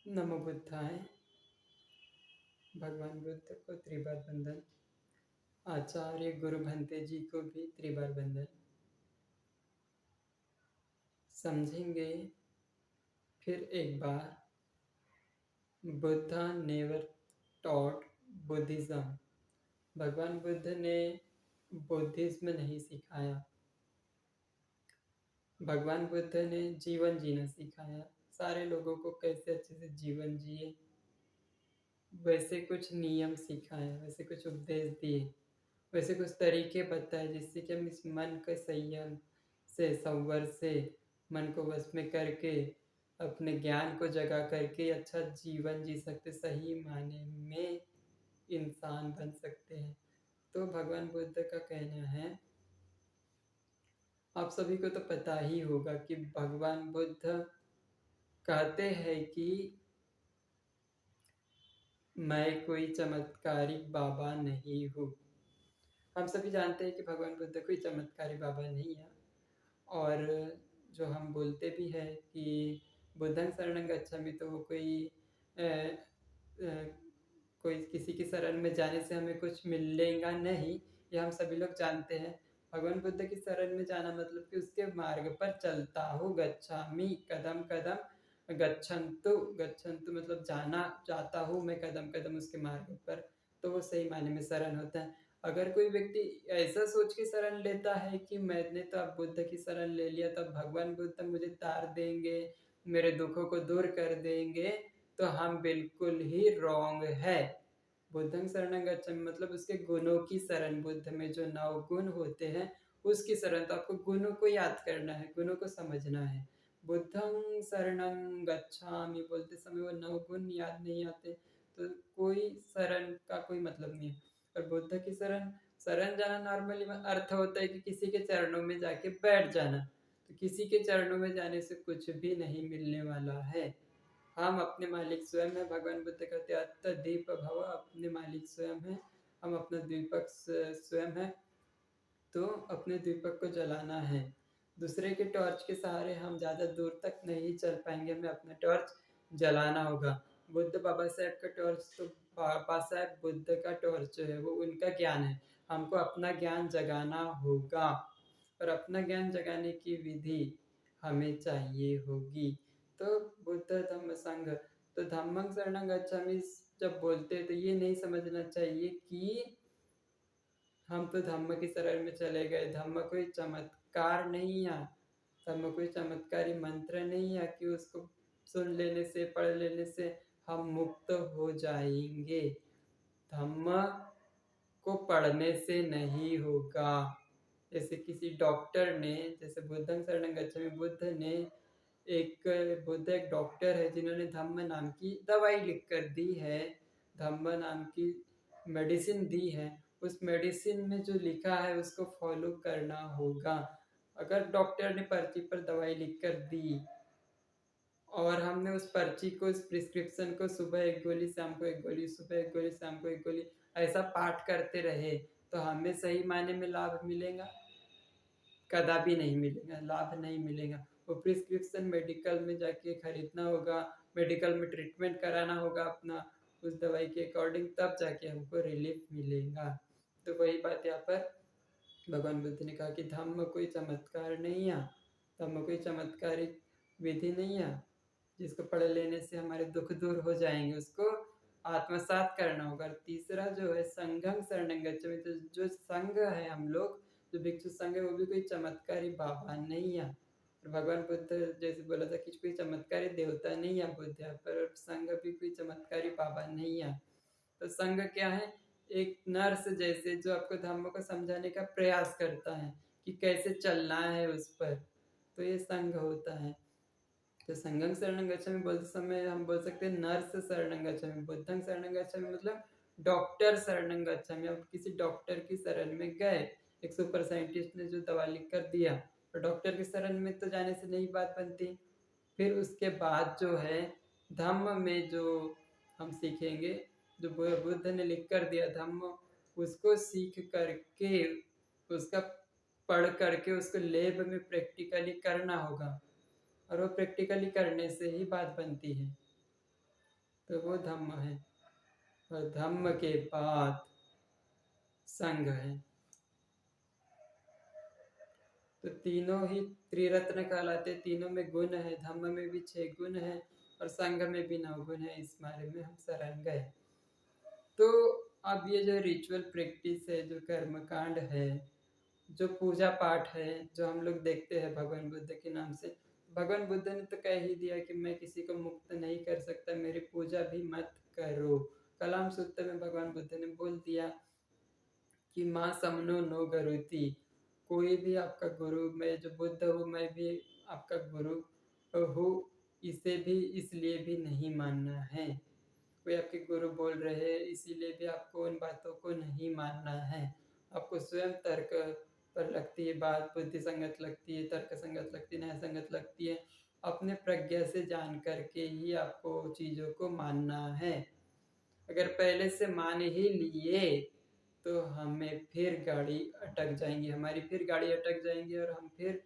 नमो बुद्धाय। भगवान बुद्ध को त्रिबार बंदन। आचार्य गुरु भंते जी को भी त्रिबार बंदन। समझेंगे फिर एक बार, बुद्धा नेवर टॉट बुद्धिज्म। भगवान बुद्ध ने बुद्धिज्म नहीं सिखाया। भगवान बुद्ध ने जीवन जीना सिखाया। सारे लोगों को कैसे अच्छे से जीवन जिए, वैसे कुछ नियम सिखाया, वैसे कुछ उपदेश दिए, वैसे कुछ तरीके बताए जिससे कि हम इस मन के संयम से, संवर से, मन को वश में करके अपने ज्ञान को जगा करके अच्छा जीवन जी सकते, सही मायने में इंसान बन सकते हैं। तो भगवान बुद्ध का कहना है, आप सभी को तो पता ही होगा कि भगवान बुद्ध कहते हैं कि मैं कोई चमत्कारिक बाबा नहीं हूँ। हम सभी जानते हैं कि भगवान बुद्ध कोई चमत्कारी बाबा नहीं है। और जो हम बोलते भी हैं कि बुद्धं शरणं गच्छामि, तो वो कोई किसी की शरण में जाने से हमें कुछ मिलेगा नहीं, ये हम सभी लोग जानते हैं। भगवान बुद्ध की शरण में जाना मतलब कि उसके मार्ग पर चलता हूँ। गच्छामि कदम कदम, गच्छन्तु गच्छन्तु मतलब जाना, जाता हूँ मैं कदम कदम उसके मार्ग पर, तो वो सही मायने में शरण होता है। अगर कोई व्यक्ति ऐसा सोच के शरण लेता है कि मैंने तो अब बुद्ध की शरण ले लिया, तब भगवान बुद्ध मुझे तार देंगे, मेरे दुखों को दूर कर देंगे, तो हम बिल्कुल ही रॉन्ग है। बुद्धं शरणं गच्छामि मतलब उसके गुणों की शरण। बुद्ध में जो 9 गुण होते हैं उसकी शरण। तो आपको गुणों को याद करना है, गुणों को समझना है। बुद्धं शरणं गच्छामि बोलते समय वो 9 गुण याद नहीं आते तो कोई शरण का कोई मतलब नहीं है। और बुद्ध की शरण, शरण जाना नॉर्मली अर्थ होता है कि किसी के चरणों में जाके बैठ जाना। तो किसी के चरणों में जाने से कुछ भी नहीं मिलने वाला है। हम अपने मालिक स्वयं हैं। भगवान बुद्ध कहते हैं अत्त दीप भव, अपने मालिक स्वयं हैं। हम अपना दीपक स्वयं हैं, तो अपने दीपक को जलाना है। दूसरे के टॉर्च के सहारे हम ज़्यादा दूर तक नहीं चल पाएंगे, हमें अपना टॉर्च जलाना होगा। बुद्ध बाबा साहेब का टॉर्च, तो बाबा साहेब बुद्ध का टॉर्च जो है वो उनका ज्ञान है। हमको अपना ज्ञान जगाना होगा, और अपना ज्ञान जगाने की विधि हमें चाहिए होगी। तो बुद्ध धम्म संघ, तो धम्मं शरणं गच्छामि जब बोलते हैं तो ये नहीं समझना चाहिए कि हम तो धम्म की शरण में चले गए। धम्म कोई चमत्कार नहीं है, धम्म कोई चमत्कारी मंत्र नहीं है कि उसको सुन लेने से, पढ़ लेने से हम मुक्त हो जाएंगे। धम्म को पढ़ने से नहीं होगा। जैसे किसी डॉक्टर ने, जैसे बुद्धं शरणं गच्छामि, बुद्ध एक डॉक्टर है जिन्होंने धम्म नाम की दवाई लिख कर दी है, धम्म नाम की मेडिसिन दी है। उस मेडिसिन में जो लिखा है उसको फॉलो करना होगा। अगर डॉक्टर ने पर्ची पर दवाई लिख कर दी और हमने उस पर्ची को, उस प्रिस्क्रिप्शन को सुबह एक गोली, शाम को एक गोली, सुबह एक गोली, शाम को एक गोली, ऐसा पाठ करते रहे, तो हमें सही मायने में लाभ मिलेगा? कदापि नहीं मिलेगा, लाभ नहीं मिलेगा। वो प्रिस्क्रिप्शन मेडिकल में जाके खरीदना होगा, मेडिकल में ट्रीटमेंट कराना होगा अपना उस दवाई के अकॉर्डिंग, तब जाके हमको रिलीफ मिलेगा। तो वही बात यहाँ पर भगवान बुद्ध ने कहा कि धम्म कोई चमत्कार नहीं है, धम्म कोई चमत्कारिक विधि नहीं है जिसको पढ़ लेने से हमारे दुख दूर हो जाएंगे, उसको आत्मसात करना होगा। तीसरा जो है संघं शरणं गच्छामि, तो जो संघ है हम लोग, जो भिक्षु संघ है, वो भी कोई चमत्कारी बाबा नहीं है। और भगवान बुद्ध जैसे बोला था कि कोई चमत्कारी देवता नहीं है बुद्ध, पर संघ भी कोई चमत्कारी बाबा नहीं है। तो संघ क्या है? एक नर्स जैसे जो आपको धम्म को समझाने का प्रयास करता है कि कैसे चलना है उस पर, तो ये संघ होता है। तो संघं शरणं गच्छामि बोलते समय हम बोल सकते हैं नर्स शरणं गच्छामि। बुद्धं शरणं गच्छामि मतलब डॉक्टर शरणं गच्छामि। अब किसी डॉक्टर की शरण में गए, एक सुपर साइंटिस्ट ने जो दवा लिख कर दिया, तो डॉक्टर की शरण में तो जाने से नहीं बात बनती। फिर उसके बाद जो है धम्म में जो हम सीखेंगे, जो बुद्ध ने लिख कर दिया धम्म, उसको सीख करके, उसका पढ़ करके उसको लैब में प्रैक्टिकली करना होगा, और वो प्रैक्टिकली करने से ही बात बनती है। तो वो धम्म है। और धम्म के बाद संघ है। तो तीनों ही त्रिरत्न कहलाते, तीनों में गुण है। धम्म में भी 6 गुण है और संघ में भी 9 गुण है। इस बारे में हम शरण गए। तो अब ये जो रिचुअल प्रैक्टिस है, जो कर्मकांड है, जो पूजा पाठ है, जो हम लोग देखते हैं भगवान बुद्ध के नाम से, भगवान बुद्ध ने तो कह ही दिया कि मैं किसी को मुक्त नहीं कर सकता, मेरी पूजा भी मत करो। कलाम सूत्र में भगवान बुद्ध ने बोल दिया कि माँ समनो नो गरुति, कोई भी आपका गुरु, मैं जो बुद्ध हूँ मैं भी आपका गुरु हूँ, इसे भी इसलिए भी नहीं मानना है। कोई आपके गुरु बोल रहे हैं इसीलिए भी आपको उन बातों को नहीं मानना है। आपको स्वयं तर्क पर लगती है बात, बुद्धि संगत लगती है, तर्क संगत लगती है, न्याय संगत लगती है, अपने प्रज्ञा से जान करके ही आपको चीज़ों को मानना है। अगर पहले से मान ही लिए तो हमें फिर गाड़ी अटक जाएंगी, हमारी फिर गाड़ी अटक जाएंगी और हम फिर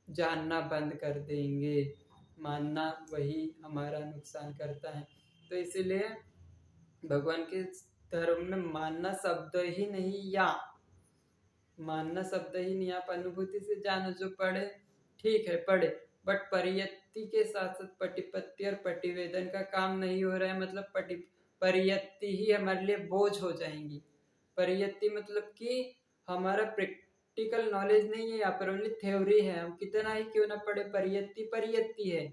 जानना बंद कर देंगे। मानना वही हमारा नुकसान करता है। तो इसीलिए भगवान के धर्म में मानना शब्द ही नहीं, या मानना शब्द ही नहीं, आप अनुभूति से जानो। जो पढ़े ठीक है पढ़े, बट परियत्ति के साथ साथ पटिपत्ति और पटिवेदन का काम नहीं हो रहा है, मतलब परियत्ति ही हमारे लिए बोझ हो जाएंगी। परियत्ति मतलब कि हमारा प्रैक्टिकल नॉलेज नहीं है, यहाँ पर ओनली थ्योरी है। हम कितना ही क्यों ना पढ़े, परियत्ति परियत्ति है।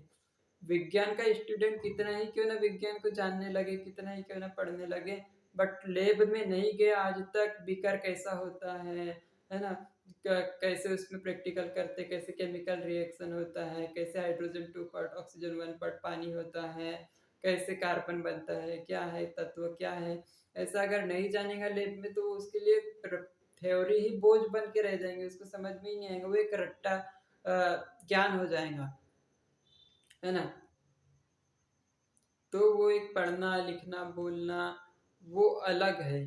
विज्ञान का स्टूडेंट कितना ही क्यों ना विज्ञान को जानने लगे, कितना ही क्यों ना पढ़ने लगे, बट लैब में नहीं गए आज तक, बीकर कैसा होता है ना, कैसे उसमें प्रैक्टिकल करते, कैसे केमिकल रिएक्शन होता है, कैसे हाइड्रोजन 2 पार्ट ऑक्सीजन 1 पार्ट पानी होता है, कैसे कार्बन बनता है, क्या है तत्व क्या है, ऐसा अगर नहीं जानेगा लैब में तो उसके लिए थ्योरी ही बोझ बन के रह जाएंगे, उसको समझ में ही नहीं आएगा, वो एक रट्टा ज्ञान हो जाएगा, है ना। तो वो एक पढ़ना लिखना बोलना वो अलग है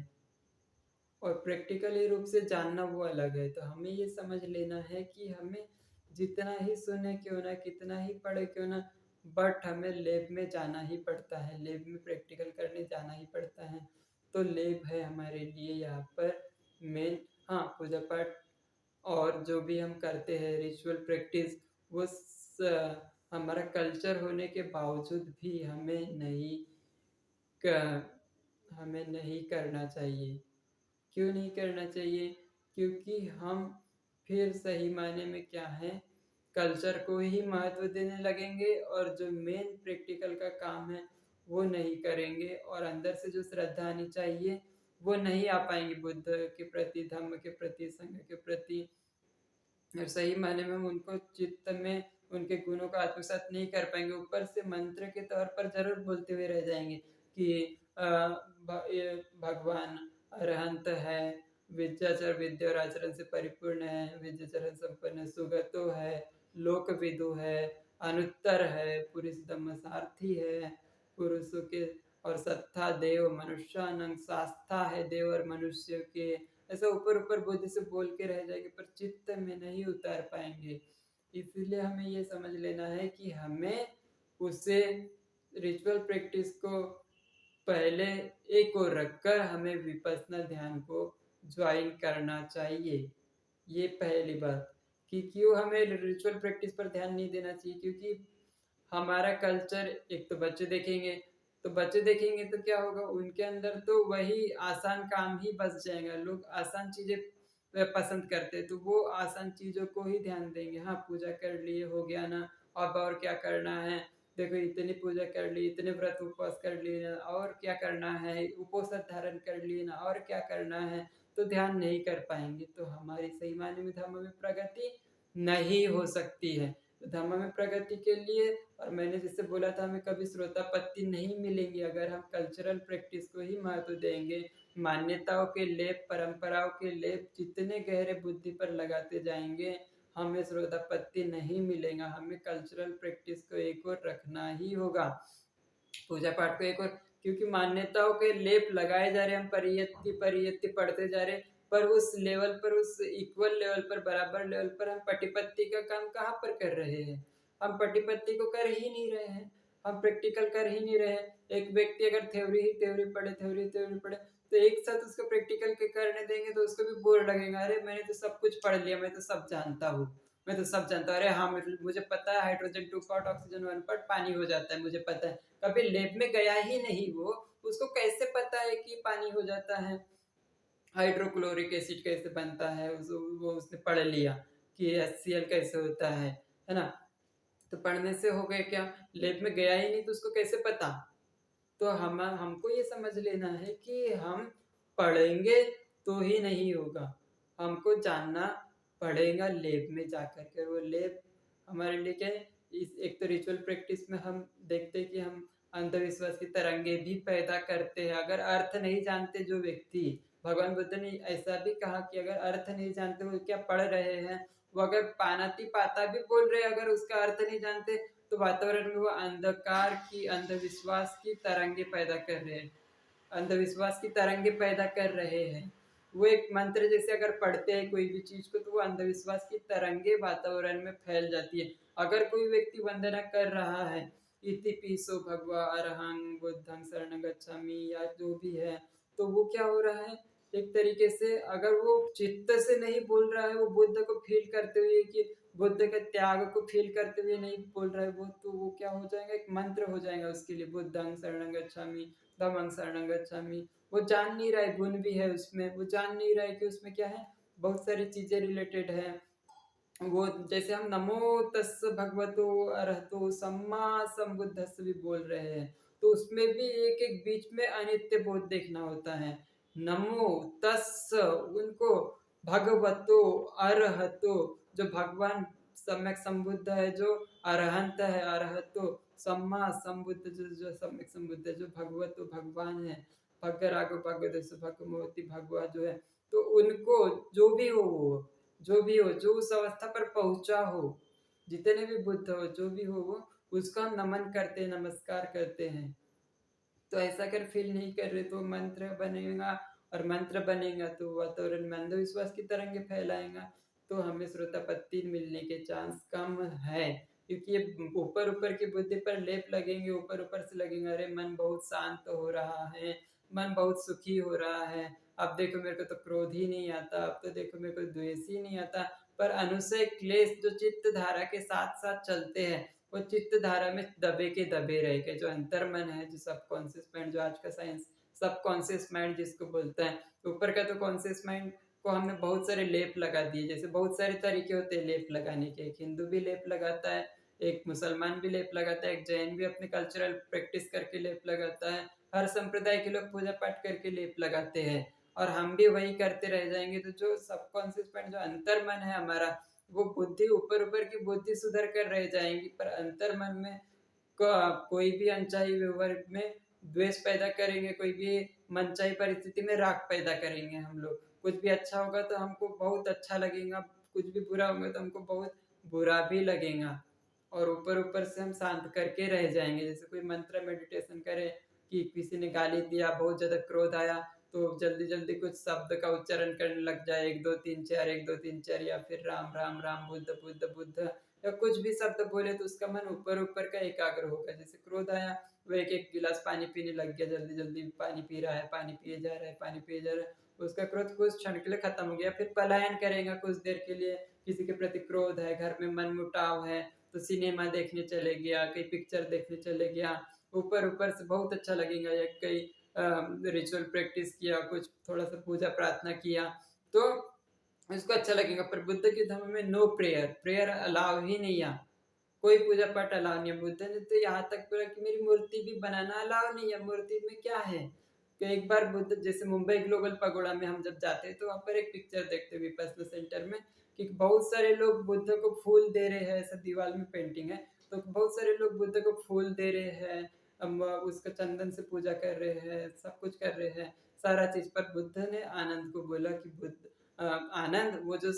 और प्रैक्टिकली रूप से जानना वो अलग है। तो हमें ये समझ लेना है कि हमें जितना ही सुने क्यों ना, कितना ही पढ़े क्यों ना, बट हमें लैब में जाना ही पड़ता है, लैब में प्रैक्टिकल करने जाना ही पड़ता है। तो लैब है हमारे लिए यहाँ पर मेन। हाँ, पूजा पाठ और जो भी हम करते हैं रिचुअल प्रैक्टिस, वो हमारा कल्चर होने के बावजूद भी हमें नहीं करना चाहिए। क्यों नहीं करना चाहिए? क्योंकि हम फिर सही मायने में क्या है, कल्चर को ही महत्व देने लगेंगे और जो मेन प्रैक्टिकल का काम है वो नहीं करेंगे, और अंदर से जो श्रद्धा आनी चाहिए वो नहीं आ पाएंगी बुद्ध के प्रति, धम्म के प्रति, संघ के प्रति। और सही मायने में हम उनको चित्त में उनके गुणों का आत्मसात नहीं कर पाएंगे। ऊपर से मंत्र के तौर पर जरूर बोलते हुए रह जाएंगे कि ये भगवान अरहंत है, विद्याचर विद्या और आचरण से परिपूर्ण है, विद्याचरण संपन्न, सुगतो है, लोकविदु है, अनुत्तर है, पुरुष धम्मसारथी है, पुरुषों के और सत्ता देव मनुष्यानंग, शास्ता है देव और मनुष्य के। ऐसा ऊपर ऊपर बुद्धि से बोल के रह जाएंगे पर चित्त में नहीं उतार पाएंगे। इसलिए हमें ये समझ लेना है कि हमें उसे रिचुअल प्रैक्टिस को पहले एक और रखकर हमें विपස්සना ध्यान को ज्वाइन करना चाहिए। ये पहली बात कि क्यों हमें रिचुअल प्रैक्टिस पर ध्यान नहीं देना चाहिए, क्योंकि हमारा कल्चर, एक तो बच्चे देखेंगे, तो बच्चे देखेंगे तो क्या होगा, उनके अंदर तो वही आसान काम ही बस जाएगा। लोग आसान चीजें पसंद करते हैं तो वो आसान चीजों को ही ध्यान देंगे। हाँ, पूजा कर लिए हो गया ना, अब और क्या करना है, देखो इतनी पूजा कर ली, इतने व्रत उपवास कर लिए ना, और क्या करना है, उपवास धारण कर लिए ना, और क्या करना है, तो ध्यान नहीं कर पाएंगे। तो हमारी सही मायने में धर्म में प्रगति नहीं हो सकती है। तो धर्म में प्रगति के लिए, और मैंने जैसे बोला था, हमें कभी श्रोतापत्ति नहीं मिलेंगी अगर हम कल्चरल प्रैक्टिस को ही महत्व देंगे। मान्यताओं के लेप, परंपराओं के लेप जितने गहरे बुद्धि पर लगाते जाएंगे, हमें श्रोतापत्ति नहीं मिलेगा। हमें कल्चरल प्रैक्टिस को एक और रखना ही होगा, पूजा पाठ को एक और, क्योंकि मान्यताओं के लेप लगाए जा रहे, हम परियत्ति परियत्ति पढ़ते जा रहे, पर उस लेवल पर, उस इक्वल लेवल पर, बराबर लेवल पर हम पटिपत्ति का काम कहाँ पर कर रहे हैं? हम पटिपत्ति को कर ही नहीं रहे हैं। हम प्रैक्टिकल कर ही नहीं रहे। एक व्यक्ति अगर थ्योरी पढ़े तो एक साथ उसको प्रैक्टिकल के करने देंगे तो उसको भी बोर लगेगा, अरे मैंने तो सब कुछ पढ़ लिया, मैं तो सब जानता हूँ, मैं तो सब जानता हूँ, अरे हाँ मुझे पता है हाइड्रोजन 2 पार्ट ऑक्सीजन 1 पार्ट पानी हो जाता है, मुझे पता है। कभी लैब में गया ही नहीं वो, उसको कैसे पता है कि पानी हो जाता है, हाइड्रोक्लोरिक एसिड कैसे बनता है, वो उसने पढ़ लिया कि HCl कैसे होता है ना। तो पढ़ने से हो गए क्या, लैब में गया ही नहीं तो उसको कैसे पता। तो हमको ये समझ लेना है कि हम पढ़ेंगे तो ही नहीं होगा, हमको जानना पड़ेगा लैब में जाकर के। वो लैब हमारे लिए क्या है, इस एक तो रिचुअल प्रैक्टिस में हम देखते हैं कि हम अंधविश्वास की तरंगे भी पैदा करते हैं। अगर अर्थ नहीं जानते जो व्यक्ति, भगवान बुद्ध ने ऐसा भी कहा कि अगर अर्थ नहीं जानते वो क्या पढ़ रहे हैं, वो अगर पानाती पाता भी बोल रहे हैं, अगर उसका अर्थ नहीं जानते तो वातावरण में वो अंधकार की, अंधविश्वास की तरंगे पैदा कर रहे हैं, अंधविश्वास की तरंगे पैदा कर रहे हैं। वो एक मंत्र जैसे अगर पढ़ते हैं कोई भी चीज को तो वो अंधविश्वास की तरंगे वातावरण में फैल जाती है। अगर कोई व्यक्ति वंदना कर रहा है इति पिसो भगवा अरहं बुद्धं शरणं गच्छामि या जो भी है, तो वो क्या हो रहा है, एक तरीके से अगर वो चित्त से नहीं बोल रहा है, वो बुद्ध को फील करते हुए कि बुद्ध के त्याग को फील करते हुए नहीं बोल रहा है वो, तो वो क्या हो जाएगा, एक मंत्र हो जाएगा उसके लिए, बुद्धं शरणं गच्छामि धम्मं शरणं गच्छामि। वो जान नहीं रहा है, गुण भी है उसमें, वो जान नहीं रहा है कि उसमें क्या है, बहुत सारी चीजें रिलेटेड है। वो जैसे हम नमो तस् भगवतो अरहतो सम्मा संबुद्धस्स भी बोल रहे हैं, तो उसमें भी एक एक बीच में अनित्य बोध देखना होता है। नमो तस् उनको, भगवतो अरहतो जो भगवान सम्यक संबुद्ध है, जो अरहंत है, अरहतो सम्मा संबुद्ध जो सम्यक संबुद्ध है, जो भगवतो भगवान है, भग राग भग दस भग मोती भगवा जो है, तो उनको जो भी हो वो, जो भी हो, जो उस अवस्था पर पहुंचा हो, जितने भी बुद्ध हो, जो भी हो वो, उसका हम नमन करते हैं, नमस्कार करते हैं। तो ऐसा अगर फील नहीं कर रहे तो मंत्र बनेगा, और मंत्र बनेगा तो वातावरण में अंधविश्वास की तरंगे फैलाएगा, तो हमें श्रोतापत्ति मिलने के चांस कम है। क्योंकि ये ऊपर ऊपर की बुद्धि पर लेप लगेंगे, ऊपर ऊपर से लगेंगे, अरे मन बहुत शांत हो रहा है, मन बहुत सुखी हो रहा है, अब देखो मेरे को तो क्रोध ही नहीं आता, अब तो देखो मेरे को द्वेष ही नहीं आता। पर अनुसय क्लेश जो चित्त धारा के साथ साथ चलते हैं, वो चित्त धारा में दबे के दबे रह के, जो अंतर मन है, जो सबकॉन्शियस माइंड, जो आज का साइंस सबकॉन्शियस माइंड जिसको बोलता है, ऊपर का तो कॉन्शियस माइंड को हमने बहुत सारे लेप लगा दिए। जैसे बहुत सारे तरीके होते हैं लेप लगाने के, एक हिंदू भी लेप लगाता है, एक मुसलमान भी लेप लगाता है, एक जैन भी अपने कल्चरल प्रैक्टिस करके लेप लगाता है, हर संप्रदाय के लोग पूजा पाठ करके लेप लगाते हैं, और हम भी वही करते रह जाएंगे। तो जो सबकॉन्शियस माइंड, जो अंतर मन है हमारा, वो बुद्धि ऊपर ऊपर की बुद्धि सुधर कर रह जाएंगी, पर अंतर मन में कोई भी अनचाही व्यवहार में द्वेष पैदा करेंगे, कोई भी मनचाही परिस्थिति में राग पैदा करेंगे हम लोग। कुछ भी अच्छा होगा तो हमको बहुत अच्छा लगेगा, कुछ भी बुरा होगा तो हमको बहुत बुरा भी लगेगा, और ऊपर ऊपर से हम शांत करके रह जाएंगे। जैसे कोई मंत्र मेडिटेशन करे कि किसी ने गाली दिया, बहुत ज्यादा क्रोध आया, तो जल्दी जल्दी कुछ शब्द का उच्चारण करने लग जाए, 1 2 3 4 1 2 3 4, या फिर राम राम राम बुद्ध बुद्ध बुद्ध, या कुछ भी शब्द बोले तो उसका मन ऊपर ऊपर का एकाग्र होगा। जैसे क्रोध आया, वो एक एक गिलास पानी पीने लग गया, जल्दी जल्दी पानी पी रहा है, पानी पिए जा रहा है, पानी पिए जा रहा है, उसका क्रोध कुछ क्षण के लिए खत्म हो गया। फिर पलायन करेगा कुछ देर के लिए, किसी के प्रति क्रोध है, घर में मन मुटाव है, तो सिनेमा देखने चले गया, कहीं पिक्चर देखने चले गया, ऊपर ऊपर से बहुत अच्छा लगेगा। या कई रिचुअल प्रैक्टिस किया, कुछ थोड़ा सा पूजा प्रार्थना किया, तो उसको अच्छा लगेगा। पर बुद्ध के धर्म में नो प्रेयर, प्रेयर अलाउ ही नहीं है, कोई पूजा पाठ अलाउ नहीं है। बुद्ध ने तो यहाँ तक बोला कि मेरी मूर्ति भी बनाना अलाउ नहीं है, मूर्ति में क्या है। तो एक बार बुद्ध, जैसे मुंबई ग्लोबल पगोड़ा में हम जब जाते हैं तो वहाँ पर एक पिक्चर देखते हैं विपस्सना सेंटर में, कि बहुत सारे लोग बुद्ध को फूल दे रहे हैं, ऐसा दीवार में पेंटिंग है, तो बहुत सारे लोग बुद्ध को फूल दे रहे हैं, उसका चंदन से पूजा कर रहे हैं, सब कुछ कर रहे हैं, सारा चीज। पर बुद्ध ने आनंद को बोला कि बुद्ध आनंद, वो जो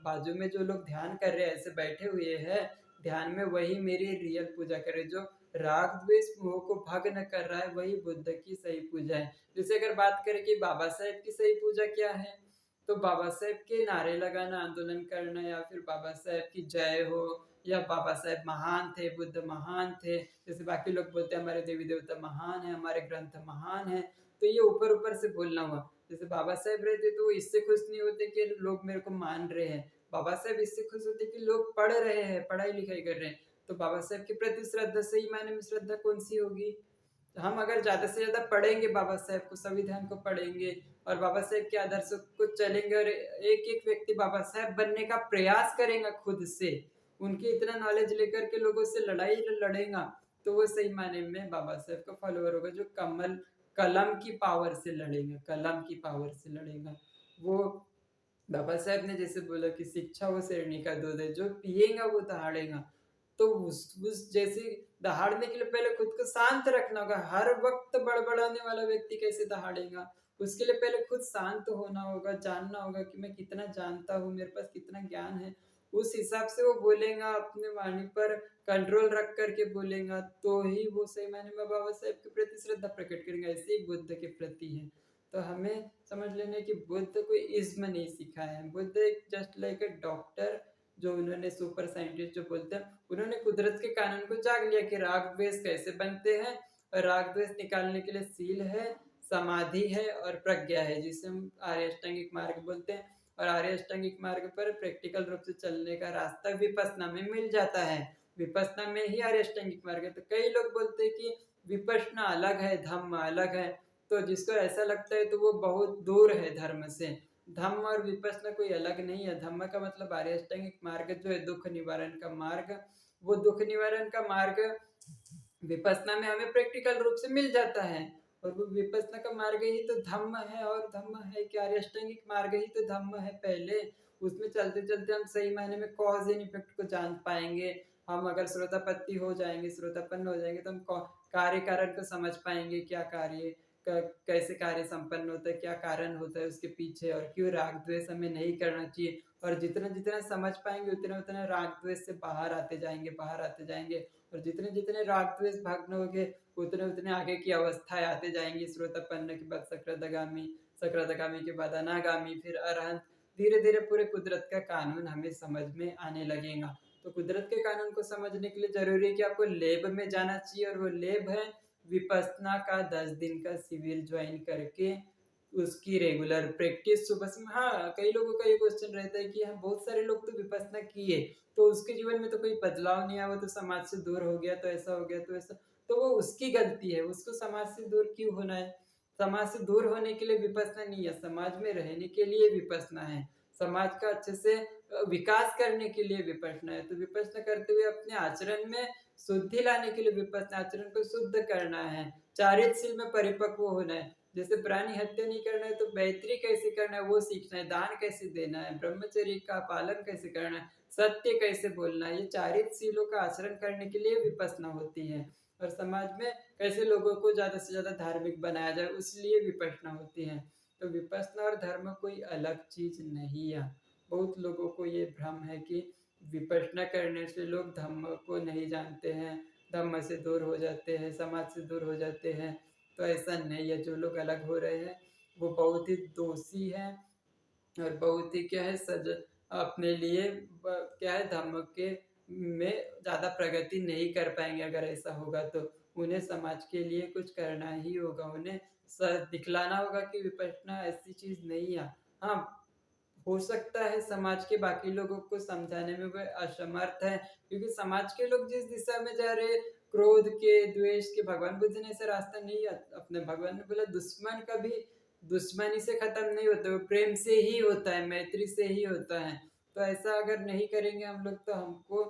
बाजू में जो लोग ध्यान कर रहे हैं, ऐसे बैठे हुए हैं ध्यान में, वही मेरी रियल पूजा करे, जो राग द्वेष मोह को भग न कर रहा है, वही बुद्ध की सही पूजा है। जैसे अगर बात करें कि बाबा साहेब की सही पूजा क्या है, तो बाबा साहेब के नारे लगाना, आंदोलन करना या फिर बाबा साहेब की जय हो या बाबा साहेब महान थे, बुद्ध महान थे, जैसे बाकी लोग बोलते हैं हमारे देवी-देवता महान हैं, हमारे ग्रंथ महान हैं, तो ये ऊपर-ऊपर से बोलना हुआ। जैसे बाबा साहेब रहते तो वो इससे खुश नहीं होते कि लोग मेरे को मान रहे हैं। बाबा साहेब इससे खुश होते कि लोग पढ़ रहे हैं, पढ़ाई-लिखाई कर रहे हैं। तो बाबा साहेब के प्रति श्रद्धा सही मायने में श्रद्धा कौन-सी होगी? हम अगर ज़्यादा से ज़्यादा पढ़ेंगे बाबा साहेब को, संविधान को पढ़ेंगे और बाबा साहेब के आदर्शों को चलेंगे और एक-एक व्यक्ति बाबा साहेब बनने का प्रयास करेगा खुद से, उनके इतना नॉलेज लेकर के लोगों से लड़ाई लड़ेगा, तो वो सही मायने में बाबा साहेब का फॉलोवर होगा जो कलम की पावर से लड़ेगा, कलम की पावर से लड़ेगा। वो बाबा साहेब ने जैसे बोला कि शिक्षा वो शेरनी का दूध है, जो पिएगा वो दहाड़ेगा। तो उस जैसे दहाड़ने के लिए पहले खुद को शांत रखना होगा। हर वक़्त बड़बड़ाने वाला व्यक्ति कैसे दहाड़ेगा? उसके लिए पहले खुद शांत होना होगा, जानना होगा कि मैं कितना जानता हूँ, मेरे पास कितना ज्ञान है। उस हिसाब से वो बोलेगा, अपने वाणी पर कंट्रोल रख कर के बोलेगा, तो ही वो सही मायने में बाबा साहेब के प्रति श्रद्धा प्रकट करेंगे। ऐसे ही बुद्ध के प्रति है। तो हमें समझ लेना है कि बुद्ध कोई इज़्म नहीं सिखाया है। बुद्ध एक जस्ट लाइक अ डॉक्टर, जो उन्होंने सुपर साइंटिस्ट जो बोलते हैं, उन्होंने कुदरत के कानून को जाग लिया कि राग द्वेष कैसे बनते हैं और राग द्वेष निकालने के लिए सील है, समाधि है और प्रज्ञा है, जिसे हम आर्य अष्टांगिक मार्ग बोलते हैं। और आर्य अष्टांगिक मार्ग पर प्रैक्टिकल रूप से चलने का रास्ता विपश्यना में मिल जाता है। विपश्यना में ही आर्य अष्टांगिक मार्ग है। तो कई लोग बोलते हैं कि विपश्यना अलग है, धम्म अलग है। तो जिसको ऐसा लगता है तो वो बहुत दूर है धर्म से। धम्म और विपश्यना कोई अलग नहीं है। धम्म का मतलब आर्य अष्टांगिक मार्ग जो है दुःख निवारण का मार्ग, वो दुःख निवारण का मार्ग विपश्यना में हमें प्रैक्टिकल रूप से मिल जाता है। और वो विपश्यना का मार्ग ही तो धम्म है, और धम्म है कि आर्य अष्टांगिक मार्ग ही तो धम्म है पहले। उसमें चलते-चलते हम सही मायने में कॉज़ एंड इफ़ेक्ट को जान पाएँगे। हम अगर श्रोतापत्ति हो जाएँगे, श्रोतापन्न हो जाएँगे तो हम कार्य कारण को समझ पाएँगे, क्या कार्य कैसे कार्य संपन्न होता है, क्या कारण होता है उसके पीछे और क्यों राग द्वेष हमें नहीं करना चाहिए। और जितना जितना समझ पाएंगे उतना उतना राग द्वेष से बाहर आते जाएंगे, बाहर आते जाएंगे। और जितने जितने राग द्वेष भग्न होंगे उतने उतने आगे की अवस्थाएं आते जाएंगी। श्रोतापन्न के बाद सकृतगामी, सकृतगामी के बाद अनागामी, फिर अरहंत। धीरे धीरे पूरे कुदरत का कानून हमें समझ में आने लगेगा। तो कुदरत के कानून को समझने के लिए जरूरी है कि आपको लैब में जाना चाहिए, और वो लैब है विपश्यना का 10 दिन का शिविर ज्वाइन करके उसकी रेगुलर प्रैक्टिस सुबह से। हाँ, कई लोगों का ये क्वेश्चन रहता है कि हाँ, बहुत सारे लोग तो विपश्यना किए तो उसके जीवन में तो कोई बदलाव नहीं आया, वो तो समाज से दूर हो गया, तो ऐसा हो गया, तो ऐसा। तो वो उसकी गलती है, उसको समाज से दूर क्यों होना है? समाज से दूर होने के लिए विपश्यना नहीं है, समाज में रहने के लिए विपश्यना है। समाज का अच्छे से विकास करने के लिए विपश्यना है। तो विपश्यना करते हुए अपने आचरण में शुद्धि लाने के लिए विपश्यना, आचरण को शुद्ध करना है, चारित्रशील में परिपक्व होना है। जैसे प्राणी हत्या नहीं करना है तो मैत्री कैसे करना है वो सीखना है, दान कैसे देना है, ब्रह्मचर्य का पालन कैसे करना है, सत्य कैसे बोलना है, ये चारित्रशीलों का आचरण करने के लिए विपश्यना होती है। और समाज में कैसे लोगों को ज़्यादा से ज़्यादा धार्मिक बनाया जाए, उसलिए विपश्यना होती है। तो विपश्यना और धर्म कोई अलग चीज़ नहीं है। बहुत लोगों को ये भ्रम है कि विपश्यना करने से लोग धम्म को नहीं जानते हैं, धम्म से दूर हो जाते हैं, समाज से दूर हो जाते हैं। तो ऐसा नहीं है। जो लोग अलग हो रहे हैं वो बहुत ही दोषी हैं, और बहुत ही क्या है अपने लिए क्या है धर्म के में ज़्यादा प्रगति नहीं कर पाएंगे। अगर ऐसा होगा तो उन्हें समाज के लिए कुछ करना ही होगा, उन्हें दिखलाना होगा कि विपश्यना ऐसी चीज़ नहीं है। हाँ, हो सकता है समाज के बाकी लोगों को समझाने में वह असमर्थ है, क्योंकि समाज के लोग जिस दिशा में जा रहे हैं, क्रोध के, द्वेष के, भगवान बुद्ध ने ऐसा रास्ता नहीं अपने। भगवान ने बोला दुश्मन कभी दुश्मनी से खत्म नहीं होता, वो प्रेम से ही होता है, मैत्री से ही होता है। तो ऐसा अगर नहीं करेंगे हम लोग तो हमको,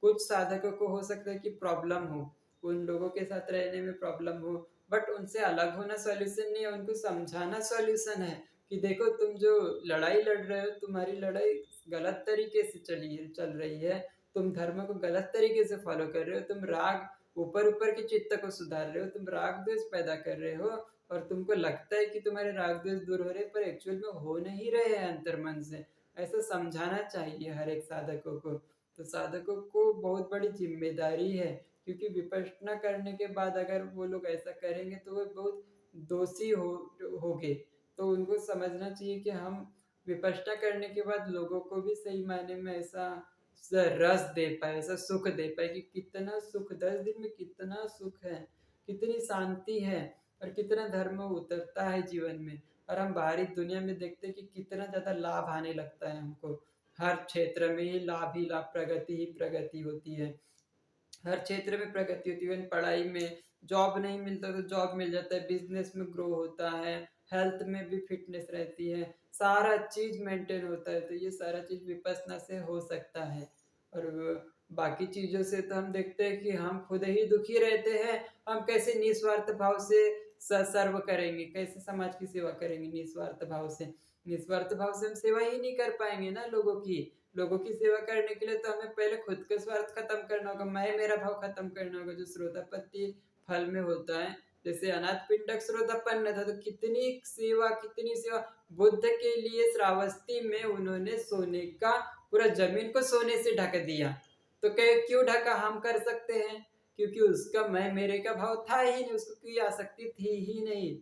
कुछ साधकों को हो सकता है कि प्रॉब्लम हो, उन लोगों के साथ रहने में प्रॉब्लम हो, बट उनसे अलग होना सॉल्यूशन नहीं है, उनको समझाना सॉल्यूशन है। कि देखो तुम जो लड़ाई लड़ रहे हो, तुम्हारी लड़ाई गलत तरीके से चल रही है, तुम धर्म को गलत तरीके से फॉलो कर रहे हो, तुम राग ऊपर के चित्त को सुधार रहे हो, तुम राग द्वेष पैदा कर रहे हो, और तुमको लगता है कि तुम्हारे राग द्वेष दूर हो रहे हैं, पर एक्चुअल में हो नहीं रहे हैं अंतर्मन से। ऐसा समझाना चाहिए हर एक साधकों को। तो साधकों को बहुत बड़ी जिम्मेदारी है, क्योंकि विपश्यना करने के बाद अगर वो लोग ऐसा करेंगे तो वो बहुत दोषी होगे। तो उनको समझना चाहिए कि हम विपश्यना करने के बाद लोगों को भी सही मायने में ऐसा रस दे पाए, ऐसा सुख दे पाए कि कितना सुख 10 दिन में कितना सुख है, कितनी शांति है और कितना धर्म उतरता है जीवन में। और हम बाहरी दुनिया में देखते हैं कि कितना ज़्यादा लाभ आने लगता है हमको। हर क्षेत्र में ही लाभ, प्रगति ही प्रगति होती है। हर क्षेत्र में प्रगति होती है। इवन पढ़ाई में जॉब नहीं मिलता तो जॉब मिल जाता है, बिजनेस में ग्रो होता है, हेल्थ में भी फिटनेस रहती है, सारा चीज मेंटेन होता है। तो ये सारा चीज विपස්සना से हो सकता है। और बाकी चीजों से तो हम देखते हैं कि हम खुद ही दुखी रहते हैं। हम कैसे निस्वार्थ भाव से सर्व करेंगे, कैसे समाज की सेवा करेंगे निस्वार्थ भाव से। निस्वार्थ भाव से हम सेवा ही नहीं कर पाएंगे ना लोगों की सेवा करने के लिए तो हमें पहले खुद का स्वार्थ खत्म करना होगा, मैं मेरा भाव खत्म करना होगा, जो श्रोतापत्ति फल में होता है। जैसे अनाथ पिंडक श्रोतापन्न था तो कितनी सेवा बुद्ध के लिए श्रावस्ती में उन्होंने सोने का पूरा जमीन को सोने से ढक दिया। तो क्यों ढका, हम कर सकते हैं क्योंकि उसका मैं मेरे का भाव था ही नहीं, उसको कोई आसक्ति थी ही नहीं।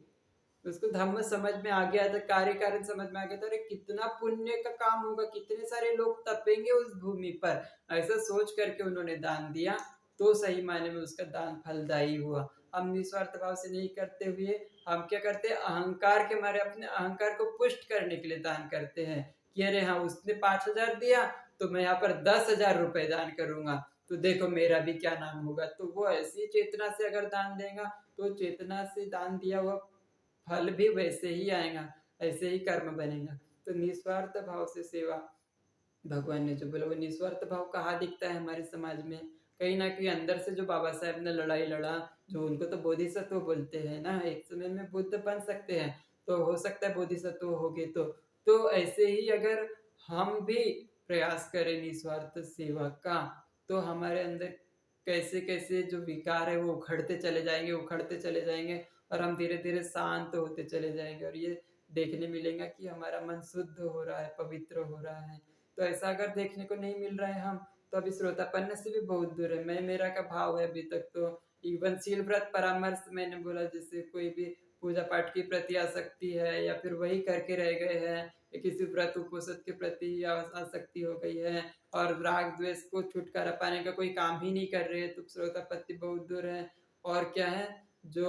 उसको धम्म समझ में आ गया था, कार्य कारण समझ में आ गया था, अरे कितना पुण्य का काम होगा, कितने सारे लोग तपेंगे उस भूमि पर, ऐसा सोच करके उन्होंने दान दिया। तो सही मायने में उसका दान फलदायी हुआ। हम निस्वार्थ भाव से नहीं करते हुए हम क्या करते हैं, अहंकार के मारे अपने अहंकार को पुष्ट करने के लिए दान करते हैं कि अरे हाँ उसने 5,000 दिया तो मैं यहाँ पर 10,000 रुपए दान करूंगा, तो देखो मेरा भी क्या नाम होगा। तो वो ऐसी चेतना से अगर दान देगा तो चेतना से दान दिया हुआ फल भी वैसे ही आएगा, ऐसे ही कर्म बनेगा। तो निस्वार्थ भाव से सेवा, भगवान ने जो बोला वो निस्वार्थ भाव कहाँ दिखता है हमारे समाज में, कहीं ना कहीं अंदर से जो बाबा साहेब ने लड़ाई लड़ा, जो उनको तो बोधिसत्व बोलते हैं ना, एक समय में बुद्ध बन सकते हैं, तो हो सकता है बोधिसत्व हो गए तो ऐसे ही अगर हम भी प्रयास करें निस्वार्थ सेवा का, तो हमारे अंदर कैसे कैसे जो विकार है वो उखड़ते चले जाएंगे और हम धीरे धीरे शांत होते चले जाएंगे और ये देखने मिलेगा कि हमारा मन शुद्ध हो रहा है, पवित्र हो रहा है। तो ऐसा अगर देखने को नहीं मिल रहा है हम, तो अभी श्रोतापन्न से भी बहुत दूर है, मैं मेरा का भाव है अभी तक। तो इवन शील व्रत परामर्श मैंने बोला, जैसे कोई भी पूजा पाठ के प्रति आसक्ति है या फिर वही करके रह गए हैं, या किसी व्रत उपोषण के प्रति आसक्ति हो गई है और राग द्वेष को छुटकारा पाने का कोई काम ही नहीं कर रहे हैं, तो श्रोतापत्ति बहुत दूर है। और क्या है, जो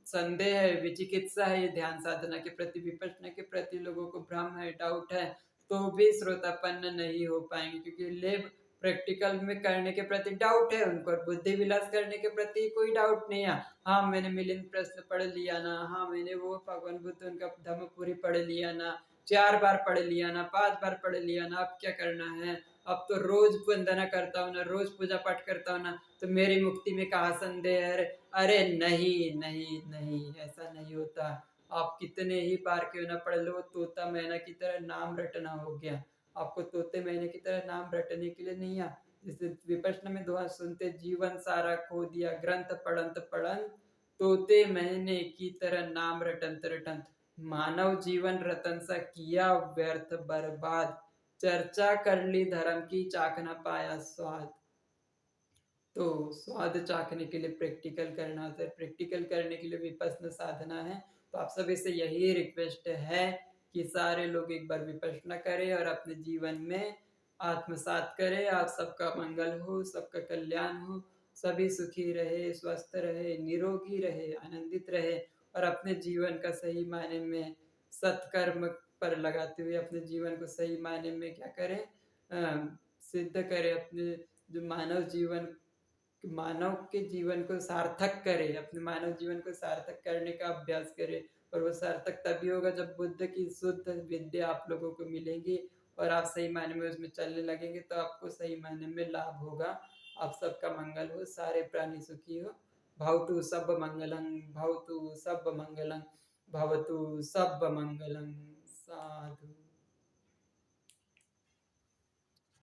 संदेह है, विचिकित्सा है, ये ध्यान साधना के प्रति, विपश्यना के प्रति लोगों को भ्रम है, डाउट है, तो भी श्रोतापन्न नहीं हो पाएंगे क्योंकि लेब प्रैक्टिकल में करने के प्रति डाउट है उनको और बुद्धि विलास करने के प्रति कोई डाउट नहीं है। हाँ मैंने मिलिंद प्रश्न पढ़ लिया ना, हाँ मैंने वो भगवान बुद्ध उनका धम्मपुरी पढ़ लिया ना, 4 बार पढ़ लिया ना, 5 बार पढ़ लिया ना, अब क्या करना है, अब तो रोज वंदना करता हूँ ना, रोज पूजा पाठ करता हूँ ना, तो मेरी मुक्ति में कहाँ संदेह है। अरे नहीं नहीं नहीं, ऐसा नहीं होता। आप कितने ही बार क्यों ना पढ़ लो, तोता मैना की तरह नाम रटना हो गया। आपको तोते मैने की तरह नाम रटने के लिए नहीं आ, जैसे विपश्यना में दुआ सुनते, जीवन सारा खो दिया ग्रंथ पढ़ंत पढ़ंत, तोते मैने की तरह नाम रटंत रटंत, मानव जीवन रतन सा किया व्यर्थ बर्बाद, चर्चा कर ली धर्म की चाख न पाया स्वाद। तो स्वाद चाखने के लिए प्रैक्टिकल करना होता है, प्रैक्टिकल करने के लिए विपश्यना साधना है। तो आप सभी से यही रिक्वेस्ट है कि सारे लोग एक बार विपश्यना करें और अपने जीवन में आत्मसात करें। आप सबका मंगल हो, सबका कल्याण हो, सभी सुखी रहे, स्वस्थ रहे, निरोगी रहे, आनंदित रहे और अपने जीवन का सही मायने में सत्कर्म पर लगाते हुए अपने जीवन को सही मायने में क्या करें, सिद्ध करें, अपने जो मानव के जीवन को सार्थक करे, अपने मानव जीवन को सार्थक करने का अभ्यास करे। और वो सार्थक तभी होगा जब बुद्ध की शुद्ध विद्या आप लोगों को मिलेंगी और आप सही मायने में उसमें चलने लगेंगे, तो आपको सही मायने में लाभ होगा। आप सबका मंगल हो, सारे प्राणी सुखी हो। भवतु सब मंगलं, भवतु सब मंगलं, भवतु सब मंगलं। साधु।